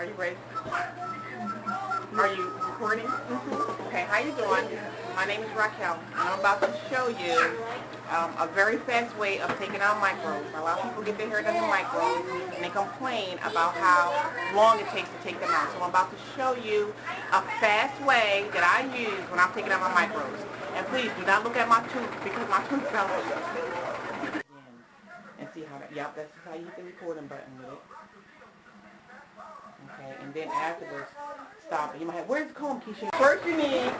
Are you ready? Are you recording? Okay, how you doing? My name is Raquel, and I'm about to show you a very fast way of taking out micros. A lot of people get their hair done in micros, and they complain about how long it takes to take them out. So I'm about to show you a fast way that I use when I'm taking out my micros. And please do not look at my tooth, because my tooth fell off. And see how, yep, that's how you hit the recording button with it. Okay, and then afterwards, stop it. You might have, where's the comb, Keisha? First you need,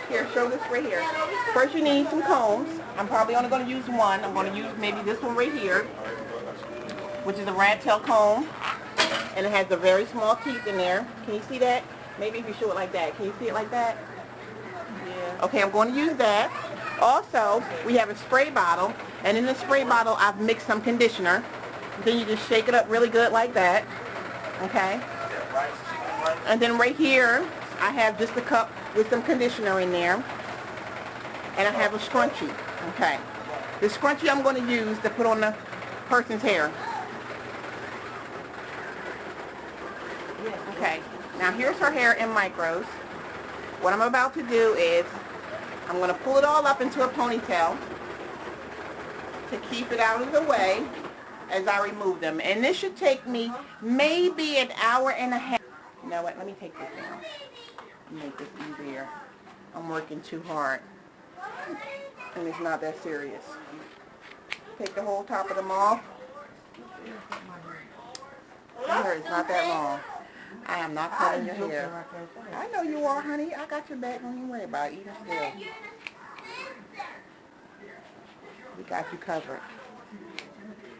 here, show this right here. First you need some combs. I'm probably only going to use one. I'm going to use maybe this one right here, which is a rat tail comb. And it has the very small teeth in there. Can you see that? Maybe if you show it like that. Can you see it like that? Yeah. Okay, I'm going to use that. Also, we have a spray bottle. And in the spray bottle, I've mixed some conditioner. Then you just shake it up really good like that. Okay? And then right here, I have just a cup with some conditioner in there. And I have a scrunchie. Okay. The scrunchie I'm going to use to put on the person's hair. Okay. Now here's her hair in micros. What I'm about to do is, I'm going to pull it all up into a ponytail to keep it out of the way as I remove them. And this should take me maybe an hour and a half. You know what? Let me take this down. Make this easier. I'm working too hard. And it's not that serious. Take the whole top of them off. Your hair is not that long. I am not cutting your hair. I know you are, honey. I got your back. Don't even worry about it. Even still. We got you covered.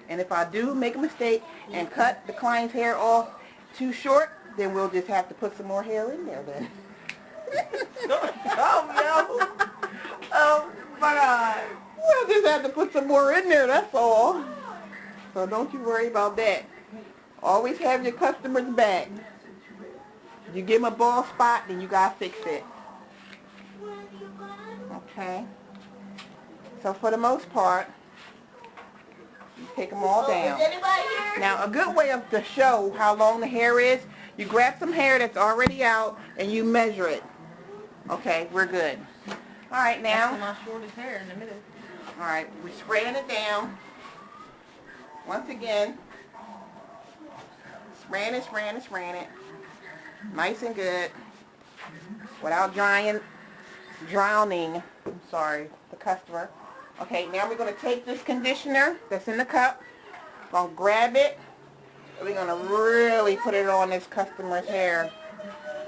And if I do make a mistake and cut the client's hair off too short, then we'll just have to put some more hair in there then. Oh, no. Oh, my God. We'll just have to put some more in there, that's all. So don't you worry about that. Always have your customers back. You give them a bald spot, then you gotta fix it. Okay. So for the most part, you take them all down. Now a good way to show how long the hair is, you grab some hair that's already out and you measure it. Okay, we're good. Alright, now. That's my shortest hair in the middle. Alright, we're spraying it down. Once again, spraying it, spraying it, spraying it. Nice and good. Without drowning, the customer. Okay, now we're going to take this conditioner that's in the cup. We're going to grab it. And we're going to really put it on this customer's hair.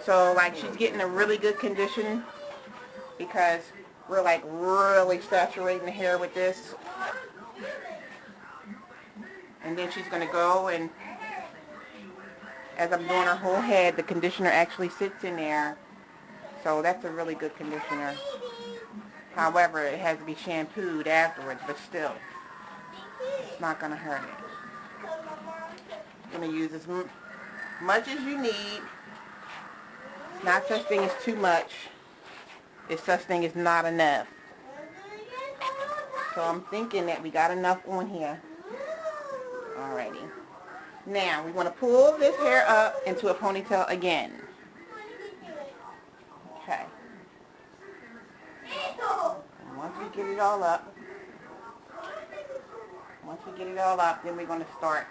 So, like, she's getting a really good condition because we're, like, really saturating the hair with this. And then she's going to go and, as I'm doing her whole head, the conditioner actually sits in there. So that's a really good conditioner. However, it has to be shampooed afterwards, but still, it's not going to hurt it. You're going to use as much as you need. It's not such thing as too much. It's such thing as not enough. So I'm thinking that we got enough on here. Alrighty. Now, we want to pull this hair up into a ponytail again. Okay. And once we get it all up, then we're going to start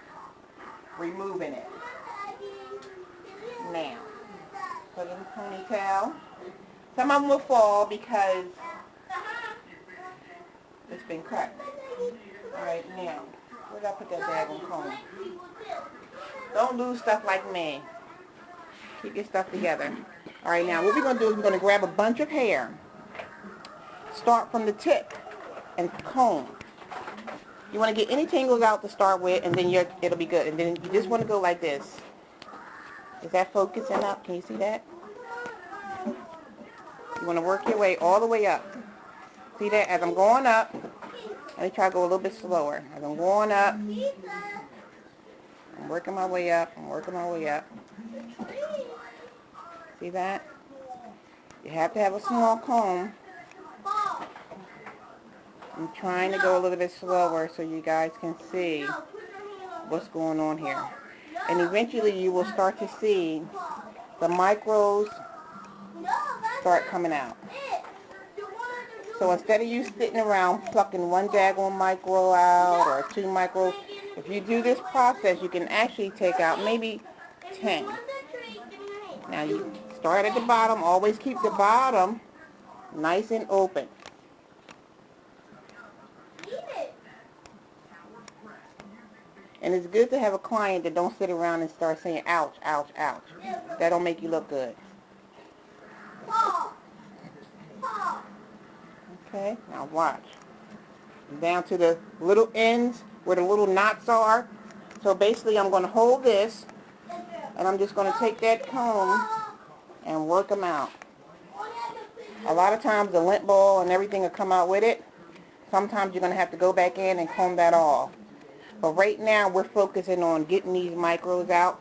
removing it. Now, put it in the ponytail. Some of them will fall because it's been cut. Alright, now, where did I put that daggone comb? Don't lose stuff like me. Keep your stuff together. Alright, now what we're going to do is we're going to grab a bunch of hair. Start from the tip and comb. You want to get any tangles out to start with, and then it'll be good. And then you just want to go like this. Is that focusing up? Can you see that? You want to work your way all the way up. See that? As I'm going up, let me try to go a little bit slower. As I'm going up, I'm working my way up. I'm working my way up. See that? You have to have a small comb. I'm trying to go a little bit slower so you guys can see what's going on here. And eventually you will start to see the micros start coming out. So instead of you sitting around plucking one daggone micro out or 2 micros, if you do this process, you can actually take out maybe 10. Now you start at the bottom, always keep the bottom nice and open. And it's good to have a client that don't sit around and start saying, ouch, ouch, ouch. That don't make you look good. Okay, now watch. Down to the little ends where the little knots are. So basically I'm going to hold this and I'm just going to take that comb and work them out. A lot of times the lint ball and everything will come out with it. Sometimes you're going to have to go back in and comb that off. But right now we're focusing on getting these micros out.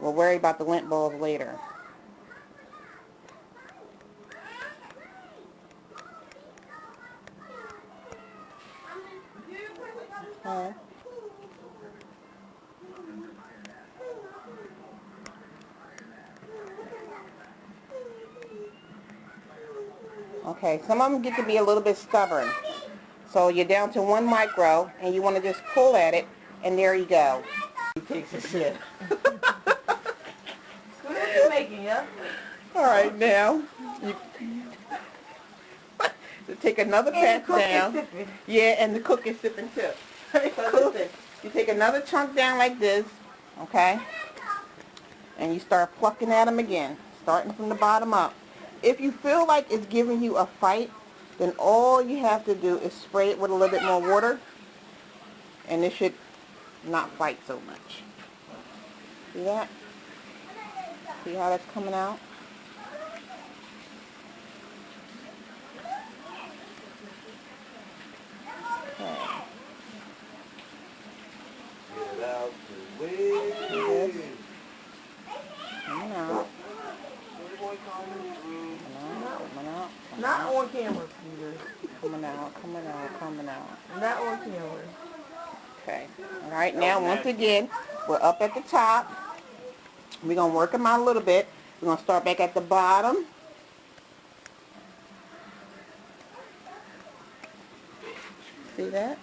We'll worry about the lint balls later. Okay. Okay, some of them get to be a little bit stubborn. So you're down to 1 micro and you want to just pull at it and there you go. He takes a sip. What are you making, yeah? Alright, now you so take another patch down. Yeah, and the cook is sipping too. So listen, you take another chunk down like this, okay? And you start plucking at them again, starting from the bottom up. If you feel like it's giving you a fight, then all you have to do is spray it with a little bit more water, and it should not fight so much. See that? See how that's coming out? Okay. This. Coming out. Not on camera, Peter. Coming out, coming out, coming out. Not on camera. Okay. All right, now once again, we're up at the top. We're going to work them out a little bit. We're going to start back at the bottom. See that?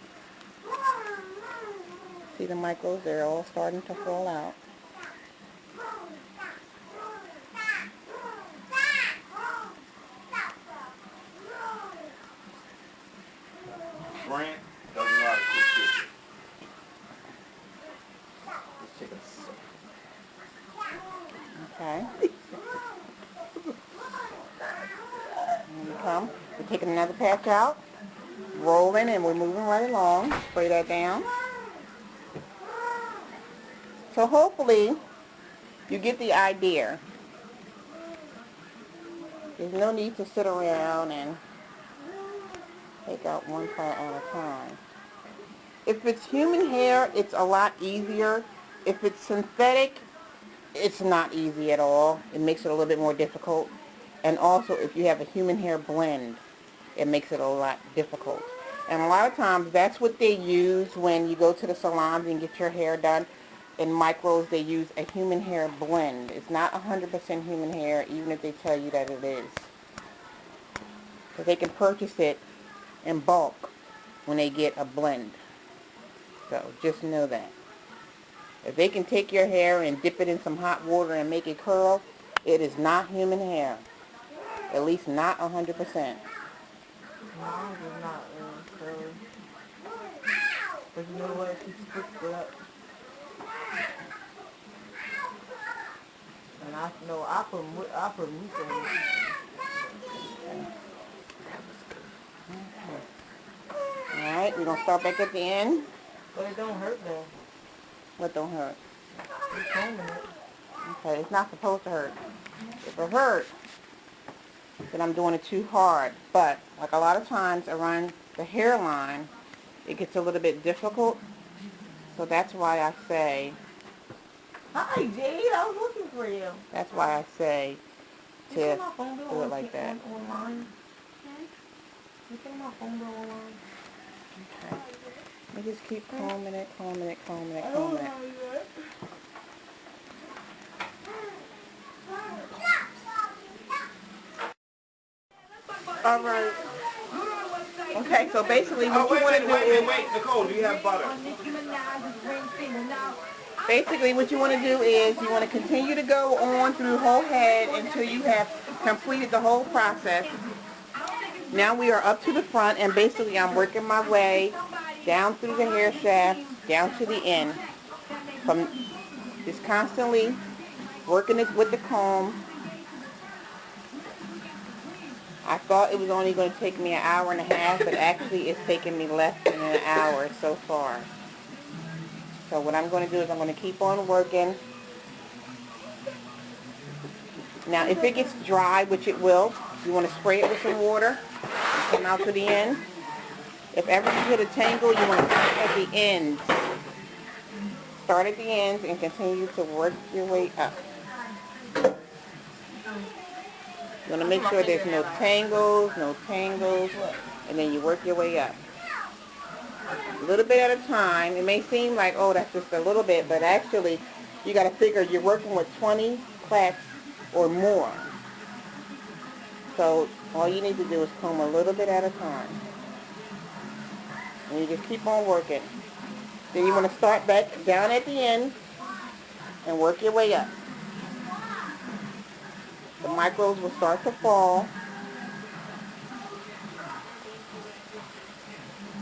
See the micros? They're all starting to fall out. Brand doesn't know how to cook chicken. Let's take a sip. Okay. Here we come. We're taking another patch out, rolling, and we're moving right along. Spray that down. So hopefully you get the idea. There's no need to sit around and take out one part at a time. If it's human hair, it's a lot easier. If it's synthetic, it's not easy at all. It makes it a little bit more difficult. And also, if you have a human hair blend, it makes it a lot difficult. And a lot of times, that's what they use when you go to the salons and get your hair done. In micros, they use a human hair blend. It's not 100% human hair, even if they tell you that it is. So they can purchase it in bulk when they get a blend. So just know that. If they can take your hair and dip it in some hot water and make it curl, it is not human hair. At least not 100%. Mine is not curly. But you know what? She sticks it up. And I know I put meat in it. Alright, we're going to start back at the end. But it don't hurt though. What don't hurt? You're combing it. Okay, it's not supposed to hurt. If it hurts, then I'm doing it too hard. But, like a lot of times around the hairline, it gets a little bit difficult. So that's why I say... Hi, Jade. I was looking for you. That's why I say to You see my phone bill do it like that. Online? You see my phone bill online? Okay. We just keep combing it, combing it, combing it, combing it. All right. Okay, so basically what you want to do is... Wait, Nicole, do you have butter? Basically what you want to do is you want to continue to go on through the whole head until you have completed the whole process. Now we are up to the front, and basically I'm working my way down through the hair shaft, down to the end. From just constantly working it with the comb. I thought it was only going to take me an hour and a half, but actually it's taken me less than an hour so far. So what I'm going to do is I'm going to keep on working. Now if it gets dry, which it will, you want to spray it with some water and come out to the end. If ever you hit a tangle, you want to start at the ends. Start at the ends and continue to work your way up. You want to make sure there's no tangles, and then you work your way up. A little bit at a time. It may seem like, oh, that's just a little bit, but actually, you got to figure you're working with 20 plaits or more. So all you need to do is comb a little bit at a time. And you just keep on working. Then you want to start back down at the end and work your way up. The micros will start to fall.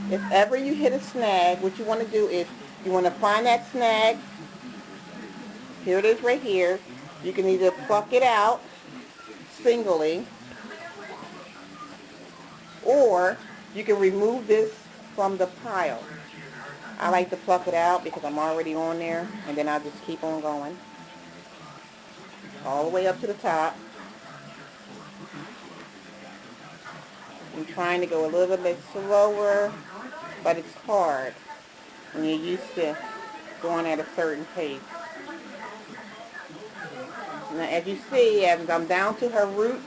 If ever you hit a snag, what you want to do is you want to find that snag. Here it is right here. You can either pluck it out singly, or you can remove this from the pile. I like to pluck it out because I'm already on there, and then I'll just keep on going all the way up to the top. I'm trying to go a little bit slower, but it's hard when you're used to going at a certain pace. Now as you see, as I'm down to her root,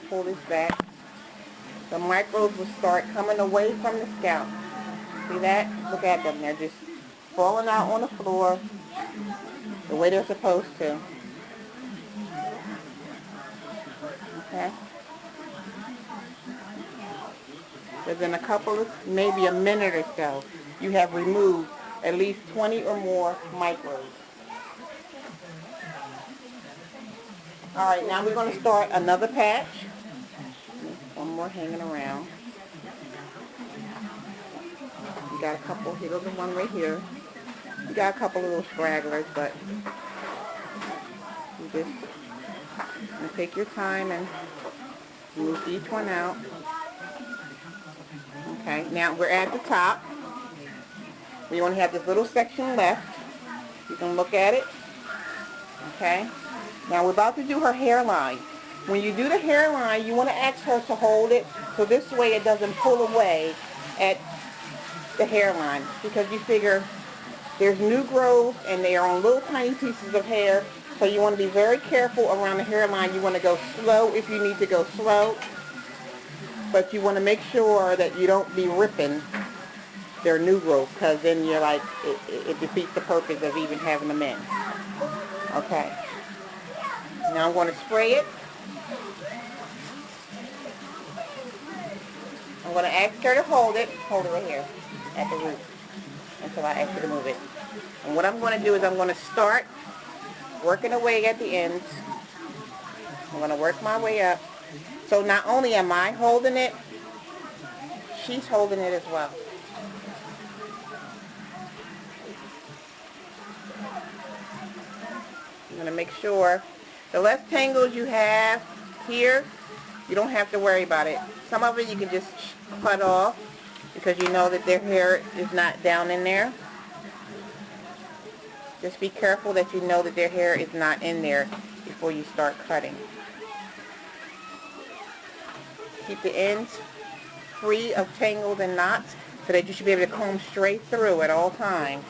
pull this back, the micros will start coming away from the scalp. See that? Look at them. They're just falling out on the floor the way they're supposed to. Okay? Within a couple of, maybe a minute or so, you have removed at least 20 or more micros. Alright, now we're going to start another patch. One more hanging around. You got a couple, here goes the one right here. You got a couple little stragglers, but you just take your time and move each one out. Okay, now we're at the top. We only have this little section left. You can look at it. Okay, now we're about to do her hairline. When you do the hairline, you want to ask her to hold it so this way it doesn't pull away at the hairline, because you figure there's new growth and they are on little tiny pieces of hair, so you want to be very careful around the hairline. You want to go slow if you need to go slow, but you want to make sure that you don't be ripping their new growth, because then you're like, it defeats the purpose of even having them in. Okay, now I'm going to spray it. I'm going to ask her to hold it right here at the root until I ask her to move it. And what I'm going to do is I'm going to start working away at the ends. I'm going to work my way up. So not only am I holding it, she's holding it as well. I'm going to make sure the less tangles you have here, you don't have to worry about it. Some of it you can just cut off because you know that their hair is not down in there. Just be careful that you know that their hair is not in there before you start cutting. Keep the ends free of tangles and knots so that you should be able to comb straight through at all times.